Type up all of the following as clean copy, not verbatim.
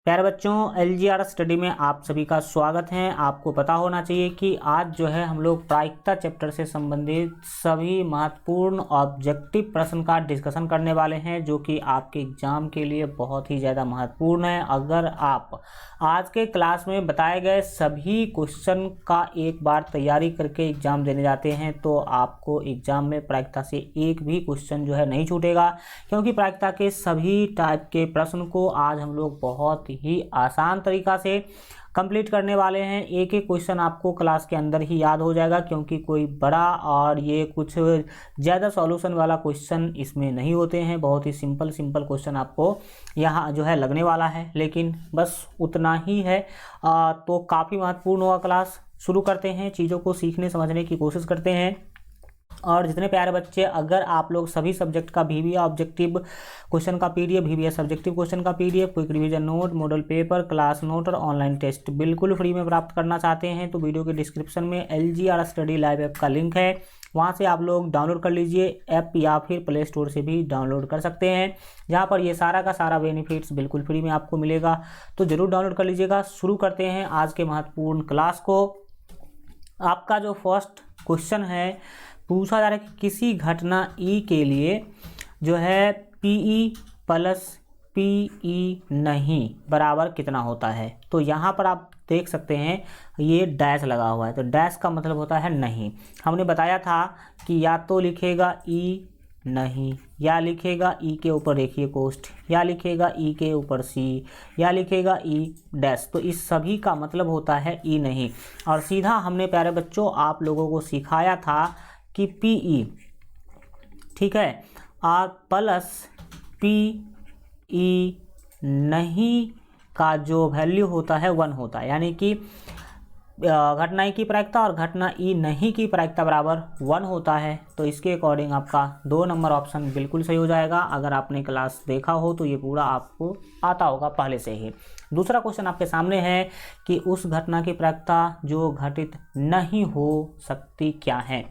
प्यारे बच्चों, LGR study में आप सभी का स्वागत है। आपको पता होना चाहिए कि आज जो है हम लोग प्रायिकता चैप्टर से संबंधित सभी महत्वपूर्ण ऑब्जेक्टिव प्रश्न का डिस्कशन करने वाले हैं, जो कि आपके एग्जाम के लिए बहुत ही ज़्यादा महत्वपूर्ण है। अगर आप आज के क्लास में बताए गए सभी क्वेश्चन का एक बार तैयारी करके एग्ज़ाम देने जाते हैं तो आपको एग्ज़ाम में प्रायिकता से एक भी क्वेश्चन जो है नहीं छूटेगा, क्योंकि प्रायिकता के सभी टाइप के प्रश्न को आज हम लोग बहुत ही आसान तरीका से कंप्लीट करने वाले हैं। एक एक क्वेश्चन आपको क्लास के अंदर ही याद हो जाएगा, क्योंकि कोई बड़ा और ये कुछ ज़्यादा सॉल्यूशन वाला क्वेश्चन इसमें नहीं होते हैं। बहुत ही सिंपल क्वेश्चन आपको यहाँ जो है लगने वाला है, लेकिन बस उतना ही है। तो काफ़ी महत्वपूर्ण होगा क्लास। शुरू करते हैं, चीज़ों को सीखने समझने की कोशिश करते हैं। और जितने प्यारे बच्चे, अगर आप लोग सभी सब्जेक्ट का VBA ऑब्जेक्टिव क्वेश्चन का PDF, VBA सब्जेक्टिव क्वेश्चन का PDF, quick revision note, model paper, class note और ऑनलाइन टेस्ट बिल्कुल फ्री में प्राप्त करना चाहते हैं तो वीडियो के डिस्क्रिप्शन में LGR स्टडी लाइव ऐप का लिंक है, वहाँ से आप लोग डाउनलोड कर लीजिए ऐप, या फिर प्ले स्टोर से भी डाउनलोड कर सकते हैं, जहाँ पर ये सारा का सारा बेनिफिट्स बिल्कुल फ्री में आपको मिलेगा। तो ज़रूर डाउनलोड कर लीजिएगा। शुरू करते हैं आज के महत्वपूर्ण क्लास को। आपका जो फर्स्ट क्वेश्चन है, पूछा जा रहा है कि किसी घटना E के लिए जो है PE प्लस PE नहीं बराबर कितना होता है। तो यहाँ पर आप देख सकते हैं ये डैश लगा हुआ है, तो डैश का मतलब होता है नहीं। हमने बताया था कि या तो लिखेगा E नहीं, या लिखेगा E के ऊपर देखिए कोष्ठ, या लिखेगा E के ऊपर C, या लिखेगा E डैश। तो इस सभी का मतलब होता है E नहीं। और सीधा हमने प्यारे बच्चों आप लोगों को सिखाया था कि PE, ठीक है, और प्लस PE नहीं का जो वैल्यू होता है 1 होता है, यानी कि घटना E की प्रायिकता और घटना E नहीं की प्रायिकता बराबर 1 होता है। तो इसके अकॉर्डिंग आपका 2 नंबर ऑप्शन बिल्कुल सही हो जाएगा। अगर आपने क्लास देखा हो तो ये पूरा आपको आता होगा पहले से ही। दूसरा क्वेश्चन आपके सामने है कि उस घटना की प्रायिकता जो घटित नहीं हो सकती क्या है।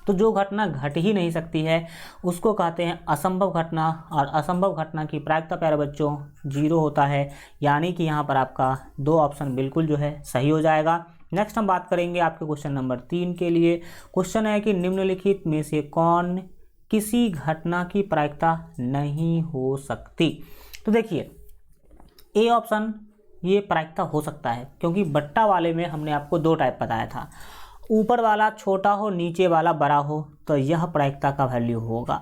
तो जो घटना घट ही नहीं सकती है उसको कहते हैं असंभव घटना, और असंभव घटना की प्रायिकता प्यारे बच्चों 0 होता है, यानी कि यहाँ पर आपका 2 ऑप्शन बिल्कुल जो है सही हो जाएगा। नेक्स्ट हम बात करेंगे आपके क्वेश्चन नंबर 3 के लिए। क्वेश्चन है कि निम्नलिखित में से कौन किसी घटना की प्रायिकता नहीं हो सकती। तो देखिए ए ऑप्शन ये प्रायिकता हो सकता है, क्योंकि बट्टा वाले में हमने आपको 2 टाइप बताया था, ऊपर वाला छोटा हो नीचे वाला बड़ा हो, तो यह प्रायिकता का वैल्यू होगा।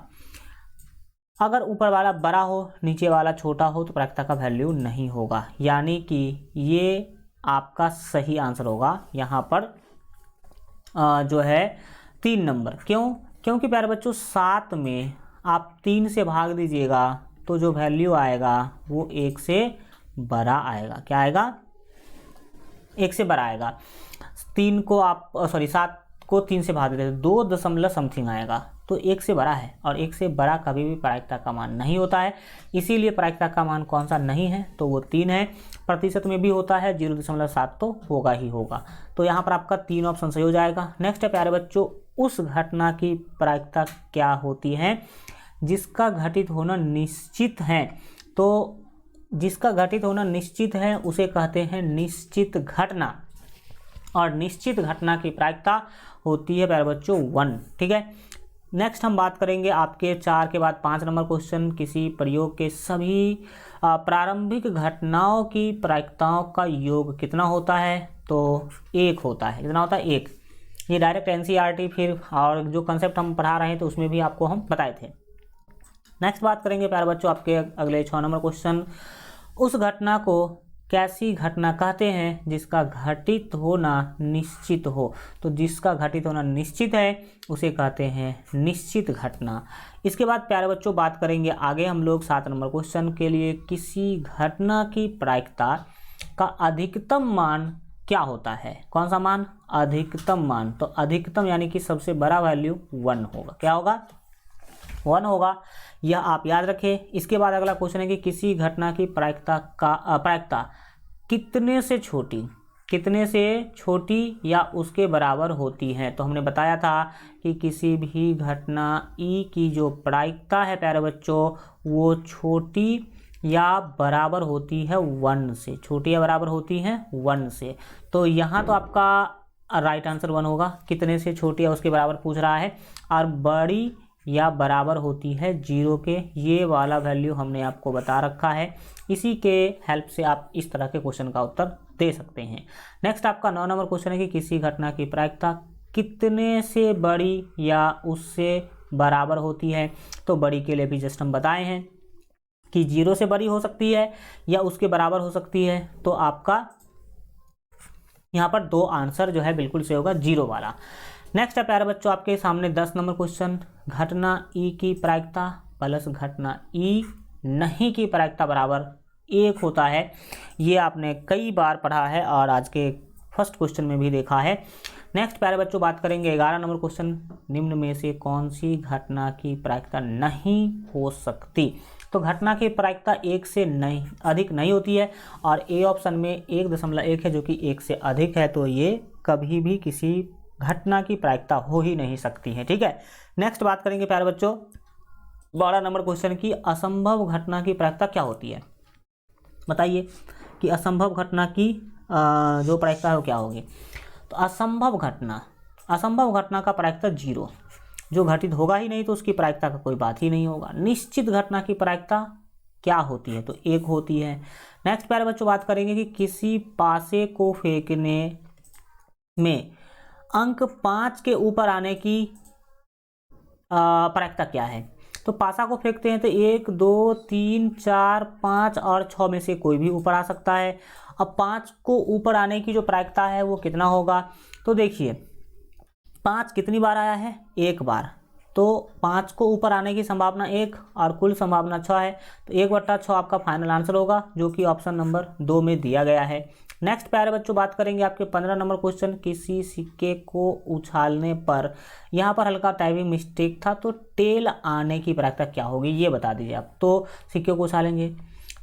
अगर ऊपर वाला बड़ा हो नीचे वाला छोटा हो तो प्रायिकता का वैल्यू नहीं होगा, यानी कि ये आपका सही आंसर होगा यहाँ पर जो है 3 नंबर। क्यों? क्योंकि प्यारे बच्चों 7 में आप 3 से भाग दीजिएगा तो जो वैल्यू आएगा वो 1 से बड़ा आएगा। क्या आएगा? 1 से बड़ा आएगा। 3 को आप 7 को 3 से भाग देते 2 दशमलव समथिंग आएगा, तो 1 से बड़ा है, और 1 से बड़ा कभी भी प्रायिकता का मान नहीं होता है। इसीलिए प्रायिकता का मान कौन सा नहीं है, तो वो 3 है। प्रतिशत में भी होता है 0.7 तो होगा ही होगा। तो यहाँ पर आपका 3 ऑप्शन सही हो जाएगा। नेक्स्ट है प्यारे बच्चों, उस घटना की प्रायिकता क्या होती है जिसका घटित होना निश्चित है। तो जिसका घटित होना निश्चित है उसे कहते हैं निश्चित घटना, और निश्चित घटना की प्रायिकता होती है प्यारे बच्चों 1। ठीक है। नेक्स्ट हम बात करेंगे आपके 4 के बाद 5 नंबर क्वेश्चन, किसी प्रयोग के सभी प्रारंभिक घटनाओं की प्रायिकताओं का योग कितना होता है। तो 1 होता है। कितना होता है? 1। ये डायरेक्ट NCERT फिर और जो कंसेप्ट हम पढ़ा रहे हैं तो उसमें भी आपको हम बताए थे। नेक्स्ट बात करेंगे प्यारे बच्चों आपके अगले 6 नंबर क्वेश्चन, उस घटना को कैसी घटना कहते हैं जिसका घटित होना निश्चित हो। तो जिसका घटित होना निश्चित है उसे कहते हैं निश्चित घटना। इसके बाद प्यारे बच्चों बात करेंगे आगे हम लोग 7 नंबर क्वेश्चन के लिए, किसी घटना की प्रायिकता का अधिकतम मान क्या होता है। कौन सा मान? अधिकतम मान। तो अधिकतम यानी कि सबसे बड़ा वैल्यू 1 होगा। क्या होगा? 1 होगा। यह आप याद रखें। इसके बाद अगला क्वेश्चन है कि किसी घटना की प्रायिकता कितने से छोटी या उसके बराबर होती है। तो हमने बताया था कि किसी भी घटना E की जो प्रायिकता है प्यारे बच्चों वो छोटी या बराबर होती है 1 से, छोटी या बराबर होती है 1 से। तो यहाँ तो आपका राइट आंसर 1 होगा। कितने से छोटी है उसके बराबर पूछ रहा है, और बड़ी या बराबर होती है 0 के, ये वाला वैल्यू हमने आपको बता रखा है। इसी के हेल्प से आप इस तरह के क्वेश्चन का उत्तर दे सकते हैं। नेक्स्ट आपका 9 नंबर क्वेश्चन है कि किसी घटना की प्रायिकता कितने से बड़ी या उससे बराबर होती है। तो बड़ी के लिए भी जस्ट हम बताए हैं कि 0 से बड़ी हो सकती है या उसके बराबर हो सकती है। तो आपका यहाँ पर 2 आंसर जो है बिल्कुल से होगा 0 वाला। नेक्स्ट है प्यारे बच्चों आपके सामने 10 नंबर क्वेश्चन, घटना ई की प्रायिकता प्लस घटना ई नहीं की प्रायिकता बराबर 1 होता है। ये आपने कई बार पढ़ा है और आज के फर्स्ट क्वेश्चन में भी देखा है। नेक्स्ट प्यारे बच्चों बात करेंगे 11 नंबर क्वेश्चन, निम्न में से कौन सी घटना की प्रायिकता नहीं हो सकती। तो घटना की प्रायिकता 1 से नहीं अधिक नहीं होती है, और ए ऑप्शन में 1.1 है जो कि 1 से अधिक है, तो ये कभी भी किसी घटना की प्रायिकता हो ही नहीं सकती है। ठीक है, नेक्स्ट बात करेंगे प्यारे बच्चों 12 नंबर क्वेश्चन की, असंभव घटना की प्रायिकता क्या होती है। बताइए कि असंभव घटना की जो प्रायिकता है वो क्या होगी। तो असंभव घटना का प्रायिकता 0, जो घटित होगा ही नहीं तो उसकी प्रायिकता का कोई बात ही नहीं होगा। निश्चित घटना की प्रायिकता क्या होती है, तो 1 होती है। नेक्स्ट प्यारे बच्चों बात करेंगे कि किसी पासे को फेंकने में अंक 5 के ऊपर आने की प्रायिकता क्या है। तो पासा को फेंकते हैं तो 1 2 3 4 5 और 6 में से कोई भी ऊपर आ सकता है। अब 5 को ऊपर आने की जो प्रायिकता है वो कितना होगा। तो देखिए 5 कितनी बार आया है, 1 बार, तो 5 को ऊपर आने की संभावना 1 और कुल संभावना 6 है। तो 1/6 आपका फाइनल आंसर होगा, जो कि ऑप्शन नंबर 2 में दिया गया है। नेक्स्ट प्यारे बच्चों बात करेंगे आपके 15 नंबर क्वेश्चन, किसी सिक्के को उछालने पर, यहाँ पर हल्का टाइपिंग मिस्टेक था, तो टेल आने की प्रायिकता क्या होगी ये बता दीजिए आप। तो सिक्के को उछालेंगे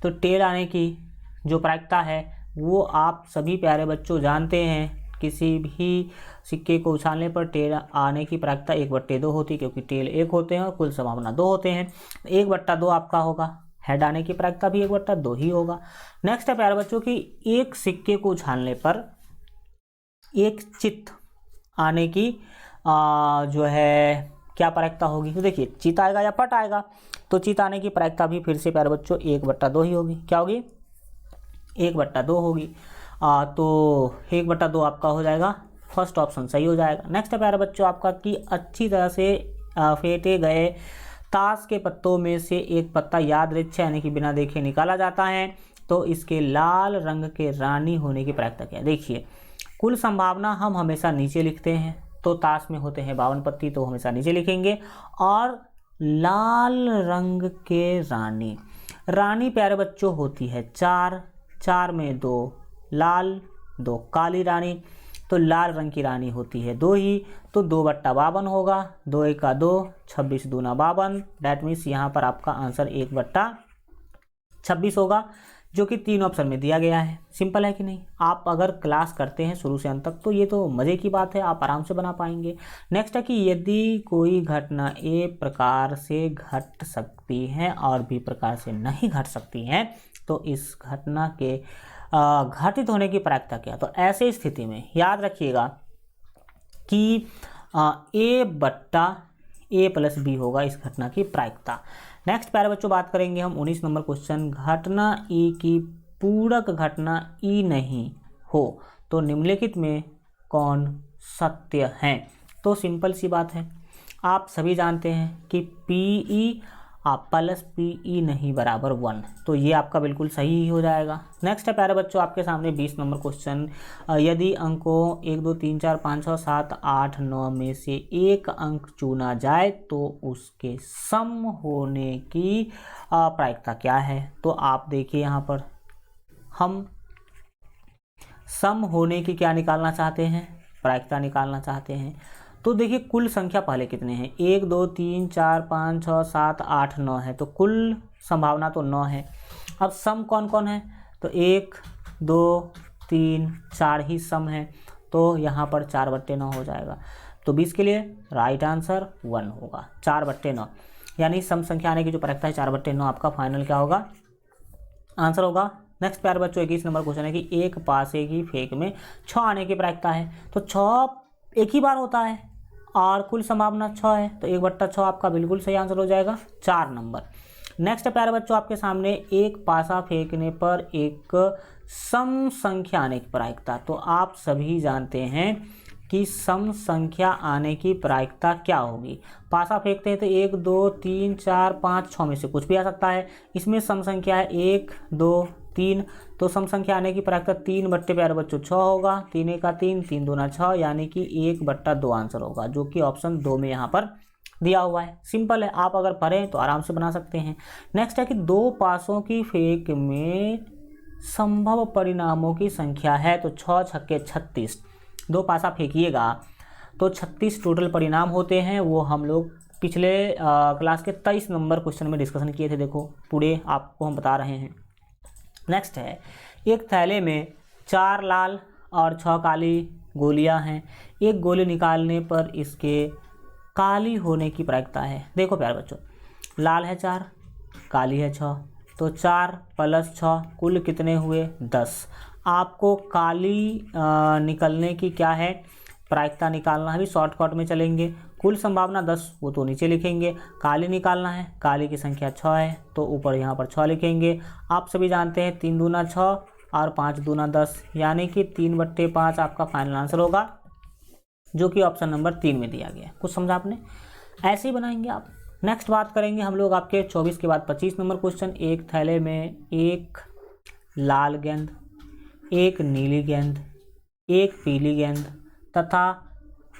तो टेल आने की जो प्रायिकता है वो आप सभी प्यारे बच्चों जानते हैं, किसी भी सिक्के को उछालने पर टेल आने की प्रायिकता 1/2 होती है, क्योंकि टेल 1 होते हैं और कुल संभावना 2 होते हैं। 1/2 आपका होगा, हेड आने की प्रायिकता भी 1/2 ही होगा। नेक्स्ट है प्यारे बच्चों कि एक सिक्के को उछालने पर एक चित आने की जो है क्या प्रायिकता होगी। तो देखिए चित आएगा या पट आएगा, तो चित आने की प्रायिकता भी फिर से प्यारे बच्चों 1/2 ही होगी। क्या होगी, 1/2 होगी। तो 1/2 आपका हो जाएगा, फर्स्ट ऑप्शन सही हो जाएगा। नेक्स्ट है प्यारे बच्चों आपका कि अच्छी तरह से फेंटे गए ताश के पत्तों में से एक पत्ता यादृच्छ यानी कि बिना देखे निकाला जाता है, तो इसके लाल रंग के रानी होने की प्रायिकता क्या है। देखिए कुल संभावना हम हमेशा नीचे लिखते हैं, तो ताश में होते हैं 52 पत्ती, तो हमेशा नीचे लिखेंगे। और लाल रंग के रानी प्यारे बच्चों होती है 4 में 2 लाल 2 काली रानी, तो लाल रंग की रानी होती है 2 ही, तो 2/52 होगा। 2 1 2 26 2 52, डैट मीन्स यहाँ पर आपका आंसर 1/26 होगा, जो कि 3 ऑप्शन में दिया गया है। सिंपल है कि नहीं। आप अगर क्लास करते हैं शुरू से अंत तक तो ये तो मज़े की बात है, आप आराम से बना पाएंगे। नेक्स्ट है कि यदि कोई घटना ए प्रकार से घट सकती है और बी प्रकार से नहीं घट सकती है, तो इस घटना के घटित होने की प्रायिकता क्या। तो ऐसे स्थिति में याद रखिएगा कि A/A+B होगा इस घटना की प्रायिकता। नेक्स्ट प्यारे बच्चों बात करेंगे हम 19 नंबर क्वेश्चन, घटना ई की पूरक घटना ई नहीं हो तो निम्नलिखित में कौन सत्य है। तो सिंपल सी बात है, आप सभी जानते हैं कि PE प्लस PE नहीं बराबर 1, तो ये आपका बिल्कुल सही ही हो जाएगा। नेक्स्ट है प्यारे बच्चों आपके सामने 20 नंबर क्वेश्चन, यदि अंकों 1 2 3 4 5 6 7 8 9 में से एक अंक चुना जाए तो उसके सम होने की प्रायिकता क्या है। तो आप देखिए यहाँ पर हम सम होने की क्या निकालना चाहते हैं, प्रायिकता निकालना चाहते हैं। तो देखिए कुल संख्या पहले कितने हैं, 1 2 3 4 5 6 7 8 9 है, तो कुल संभावना तो 9 है। अब सम कौन कौन है, तो 1 2 3 4 ही सम है, तो यहाँ पर 4/9 हो जाएगा। तो 20 के लिए राइट आंसर 1 होगा, 4/9, यानी सम संख्या आने की जो प्रायिकता है 4/9 आपका फाइनल क्या होगा, आंसर होगा। नेक्स्ट प्यारे बच्चों 21 नंबर क्वेश्चन है कि एक पासे की फेंक में 6 आने की प्रायिकता है। तो 6 एक ही बार होता है और कुल संभावना 6 है, तो 1/6 आपका बिल्कुल सही आंसर हो जाएगा, 4 नंबर। नेक्स्ट प्यारे बच्चों आपके सामने एक पासा फेंकने पर एक सम संख्या आने की प्रायिकता। तो आप सभी जानते हैं कि सम संख्या आने की प्रायिकता क्या होगी। पासा फेंकते हैं तो 1 2 3 4 5 6 में से कुछ भी आ सकता है। इसमें सम संख्या है 1 2 3, तो सम संख्या आने की प्रायिकता 3 बट्टे प्यारे बच्चों 6 होगा। 3 1 3, 3 2 6, यानी कि 1/2 आंसर होगा, जो कि ऑप्शन 2 में यहाँ पर दिया हुआ है। सिंपल है, आप अगर पढ़ें तो आराम से बना सकते हैं। नेक्स्ट है कि 2 पासों की फेंक में संभव परिणामों की संख्या है। तो 6 छक्के 36, 2 पासा फेंकिएगा तो 36 टोटल परिणाम होते हैं। वो हम लोग पिछले क्लास के 23 नंबर क्वेश्चन में डिस्कशन किए थे। देखो पूरे आपको हम बता रहे हैं। नेक्स्ट है एक थैले में 4 लाल और 6 काली गोलियां हैं। एक गोली निकालने पर इसके काली होने की प्रायिकता है। देखो प्यारे बच्चों, लाल है 4, काली है 6, तो 4 + 6 कुल कितने हुए 10। आपको काली निकलने की क्या है प्रायिकता निकालना है। अभी शॉर्टकट में चलेंगे। कुल संभावना 10, वो तो नीचे लिखेंगे। काली निकालना है, काली की संख्या 6 है तो ऊपर यहाँ पर 6 लिखेंगे। आप सभी जानते हैं 3 दूना 6 और 5 दूना 10, यानी कि 3/5 आपका फाइनल आंसर होगा, जो कि ऑप्शन नंबर 3 में दिया गया। कुछ समझा आपने? ऐसे ही बनाएंगे आप। नेक्स्ट बात करेंगे हम लोग आपके 24 के बाद 25 नंबर क्वेश्चन। एक थैले में एक लाल गेंद, एक नीली गेंद, एक पीली गेंद तथा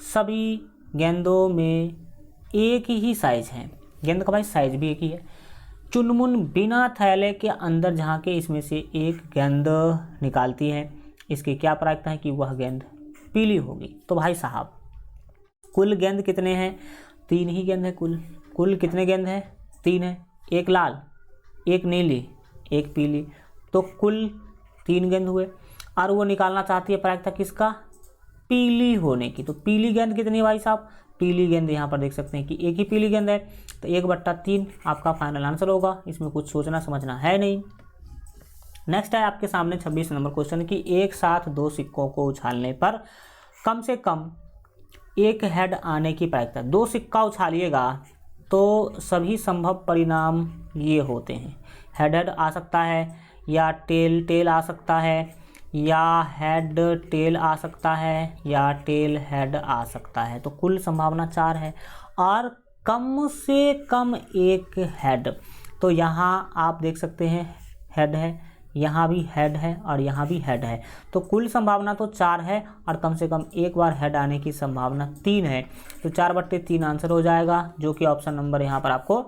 सभी गेंदों में एक ही साइज है। गेंद का भाई साइज भी एक ही है। चुनमुन बिना थैले के अंदर झांके इसमें से एक गेंद निकालती है। इसकी क्या प्रायिकता है कि वह गेंद पीली होगी। तो भाई साहब कुल गेंद कितने हैं? 3 ही गेंद है। कुल कितने गेंद है? 3 है। एक लाल, एक नीली, एक पीली, तो कुल 3 गेंद हुए। और वो निकालना चाहती है प्रायिकता किसका? पीली होने की। तो पीली गेंद कितनी है भाई साहब? पीली गेंद यहाँ पर देख सकते हैं कि एक ही पीली गेंद है, तो 1/3 आपका फाइनल आंसर होगा। इसमें कुछ सोचना समझना है नहीं। नेक्स्ट है आपके सामने 26 नंबर क्वेश्चन की एक साथ 2 सिक्कों को उछालने पर कम से कम एक हेड आने की प्रायिकता। 2 सिक्का उछालिएगा तो सभी संभव परिणाम ये होते हैं। हेड आ सकता है, या टेल आ सकता है, या हेड टेल आ सकता है, या टेल हेड आ सकता है। तो कुल संभावना 4 है और कम से कम एक हेड। तो यहाँ आप देख सकते हैं हेड है, यहाँ भी हेड है और यहाँ भी हेड है। तो कुल संभावना तो 4 है और कम से कम एक बार हेड आने की संभावना 3 है। तो 4/3 आंसर हो जाएगा, जो कि ऑप्शन नंबर यहाँ पर आपको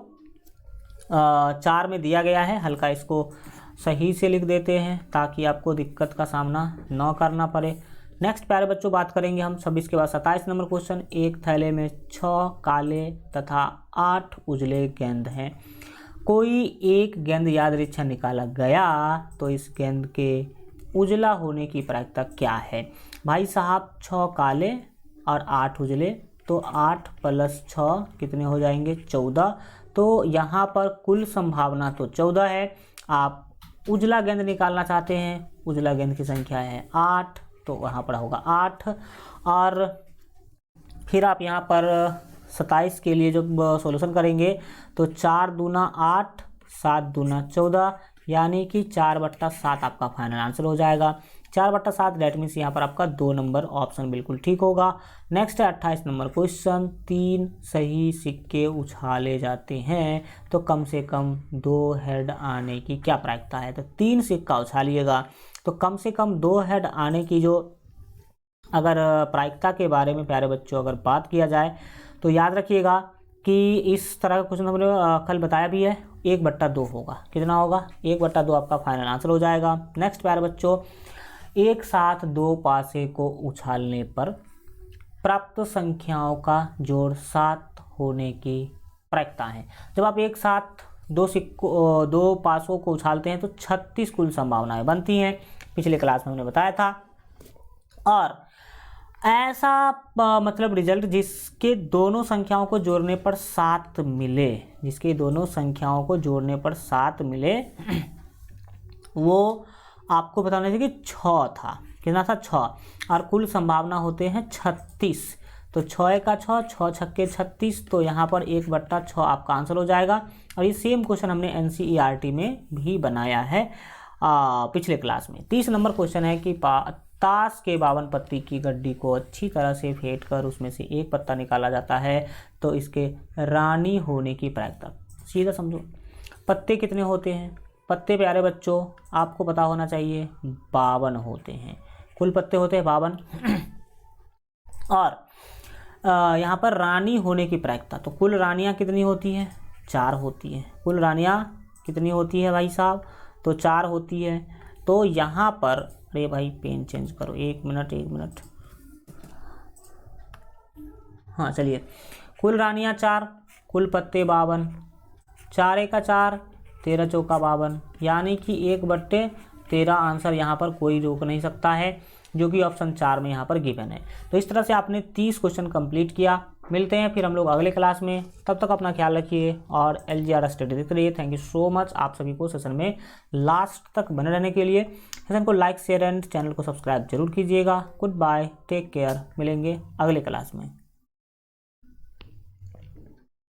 4 में दिया गया है। हल्का इसको सही से लिख देते हैं ताकि आपको दिक्कत का सामना न करना पड़े। नेक्स्ट प्यारे बच्चों बात करेंगे हम 26 के बाद 27 नंबर क्वेश्चन। एक थैले में 6 काले तथा 8 उजले गेंद हैं। कोई एक गेंद यादृच्छा निकाला गया तो इस गेंद के उजला होने की प्रायिकता क्या है? भाई साहब 6 काले और 8 उजले, तो 8 + 6 कितने हो जाएंगे? 14। तो यहाँ पर कुल संभावना तो 14 है। आप उजला गेंद निकालना चाहते हैं, उजला गेंद की संख्या है 8, तो वहाँ पर होगा 8। और फिर आप यहाँ पर 27 के लिए जब सॉल्यूशन करेंगे तो 4 दूना 8, 7 दूना 14, यानी कि 4/7 आपका फाइनल आंसर हो जाएगा। 4/7 डेट मीन्स यहाँ पर आपका 2 नंबर ऑप्शन बिल्कुल ठीक होगा। नेक्स्ट है 28 नंबर क्वेश्चन। 3 सही सिक्के उछाले जाते हैं तो कम से कम 2 हेड आने की क्या प्रायिकता है? तो 3 सिक्का उछालिएगा तो कम से कम 2 हेड आने की जो अगर प्रायिकता के बारे में प्यारे बच्चों अगर बात किया जाए तो याद रखिएगा कि इस तरह का क्वेश्चन हमने कल बताया भी है, 1/2 होगा। कितना होगा? 1/2 आपका फाइनल आंसर हो जाएगा। नेक्स्ट प्यारे बच्चों, एक साथ 2 पासे को उछालने पर प्राप्त संख्याओं का जोड़ 7 होने की प्रायिकता है। जब आप एक साथ 2 पासों को उछालते हैं तो 36 कुल संभावनाएं बनती हैं। पिछले क्लास में हमने बताया था। और ऐसा मतलब रिजल्ट जिसके दोनों संख्याओं को जोड़ने पर 7 मिले, जिसके दोनों संख्याओं को जोड़ने पर 7 मिले, वो आपको बताना चाहिए कि 6 था। कितना था? 6। और कुल संभावना होते हैं 36। तो 6 का 6, 6 छक्के 36, तो यहाँ पर 1/6 आपका आंसर हो जाएगा। और ये सेम क्वेश्चन हमने NCERT में भी बनाया है पिछले क्लास में। 30 नंबर क्वेश्चन है कि ताश के 52 पत्ती की गड्डी को अच्छी तरह से फेंट कर उसमें से एक पत्ता निकाला जाता है, तो इसके रानी होने की प्रायिकता। सीधा समझो, पत्ते कितने होते हैं? पत्ते प्यारे बच्चों आपको पता होना चाहिए 52 होते हैं। कुल पत्ते होते हैं 52। और यहाँ पर रानी होने की प्रायिकता, तो कुल रानियाँ कितनी होती हैं? 4 होती हैं। कुल रानियाँ कितनी होती है भाई साहब? तो 4 होती है। तो यहाँ पर, अरे भाई पेन चेंज करो, 1 मिनट। हाँ चलिए, कुल रानियाँ 4, कुल पत्ते 52, 4 का 4, 13 चौका 52, यानी कि 1/13 आंसर यहाँ पर कोई रोक नहीं सकता है, जो कि ऑप्शन 4 में यहाँ पर गिवन है। तो इस तरह से आपने 30 क्वेश्चन कंप्लीट किया। मिलते हैं फिर हम लोग अगले क्लास में, तब तक अपना ख्याल रखिए और LGR स्टडी देखते रहिए। थैंक यू सो मच आप सभी को सेशन में लास्ट तक बने रहने के लिए। सेशन को लाइक शेयर एंड चैनल को सब्सक्राइब जरूर कीजिएगा। गुड बाय, टेक केयर, मिलेंगे अगले क्लास में।